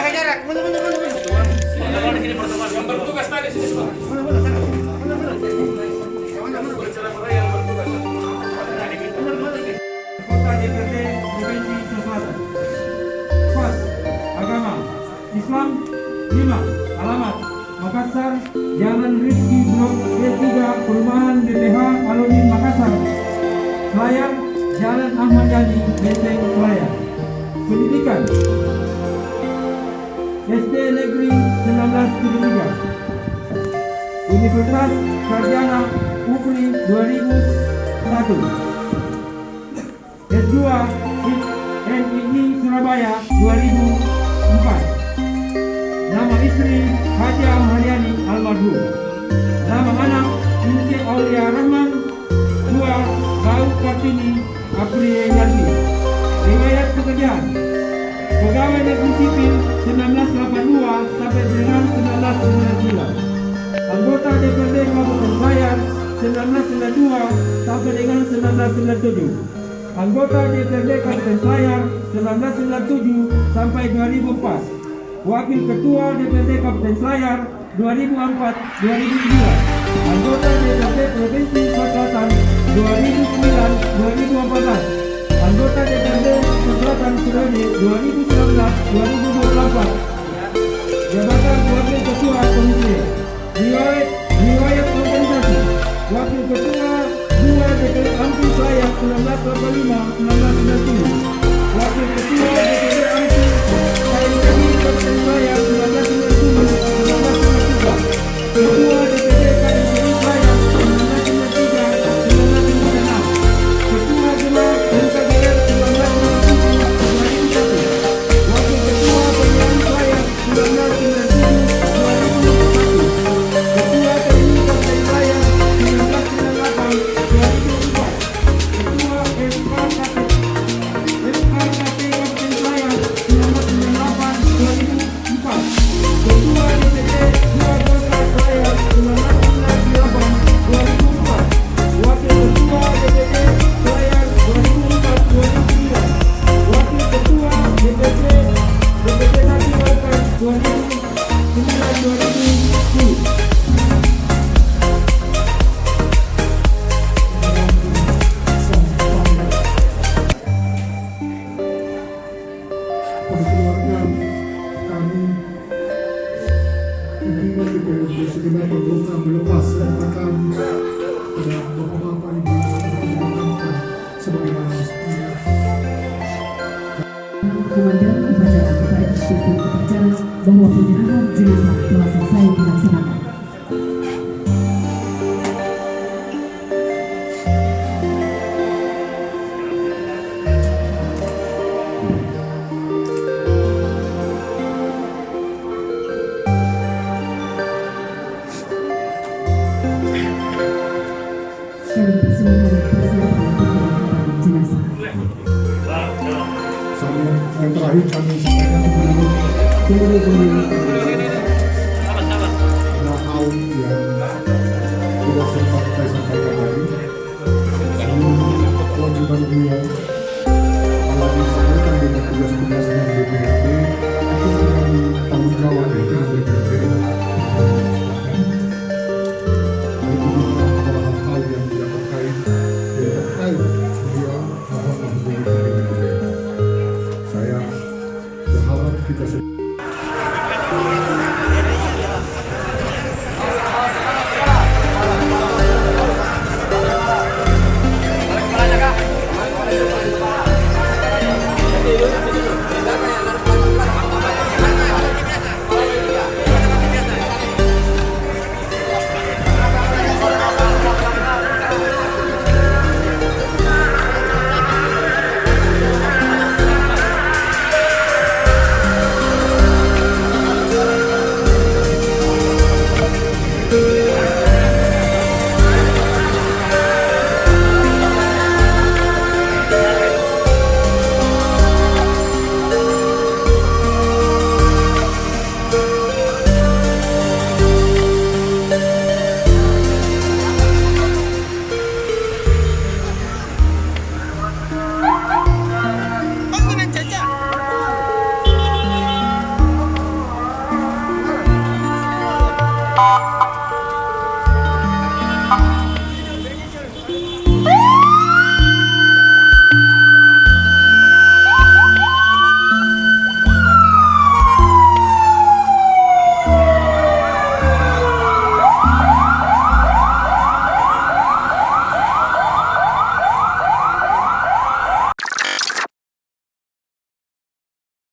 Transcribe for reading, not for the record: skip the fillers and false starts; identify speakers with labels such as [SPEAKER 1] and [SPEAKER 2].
[SPEAKER 1] Jarak, Kota DPRD Provinsi Selatan. Pas, agama Islam 5, alamat Makassar, Jalan Rizki Blok D3, Perumahan BPH Alodin Makassar. Selayar, Jalan Ahmad Yani, Menteng Selayar. Pendidikan SD Negeri 1973, Universitas Sarjana UPRI 2001, S2 NII Surabaya 2004. Nama istri Haja Haryani almarhum. Nama anak Inti Aulia Rahman 2 Bau Kartini Aprilianti. Riwayat pekerjaan pegawai negeri sipil 1982 sampai dengan 1999. Anggota DPRD Kabupaten Selayar 1992 sampai dengan 1997. Anggota DPRD Kabupaten Selayar 1997 sampai 2004. Wakil Ketua DPRD Kabupaten Selayar 2004-2009. Anggota DPRD Provinsi Selatan 2009-2014. Anggota DPRD Selatan periode 2019-2024. Jabatan Wakil Ketua Komisi. Riwayat organisasi. Wakil Ketua 2 DPRD AMPI Selayar 1985-1990. Wakil Ketua DPRD AMPI Kabupaten Selayar 1997-1993. Ketua DPRD KDPI Selayar 1993-1996. Ketua Dewan NKGR 1997-2001. Wakil Ketua PGRI Selayar 1997-2001. Ketua TNI Kabupaten Selayar 1998-2004. Ketua FKKP Kabupaten Selayar 1998-2004. Ketua DPD 2 Kota Selayar 1998-2004. Wakil Ketua DPD Selayar 2004-2009. Wakil Ketua DPD 1 Golkar 2009-2010.
[SPEAKER 2] Keluarga kami pimpinan DPRD segenap berdoa melepas dan akan pada bapak-bapak ibu dimakamkan sebagaimana mestinya.
[SPEAKER 3] Komandan Upacara kepada Institut Upacara bahwa penyerahan jenazah telah selesai dilaksanakan. Kami persilakan persiapan pemberangkatan jenazah.
[SPEAKER 2] Yang terakhir kami sampaikan kepada know-how yang sudah sempat saya sampaikan tadi. Kewajiban beliau kalau disampaikan dengan tugas-tugas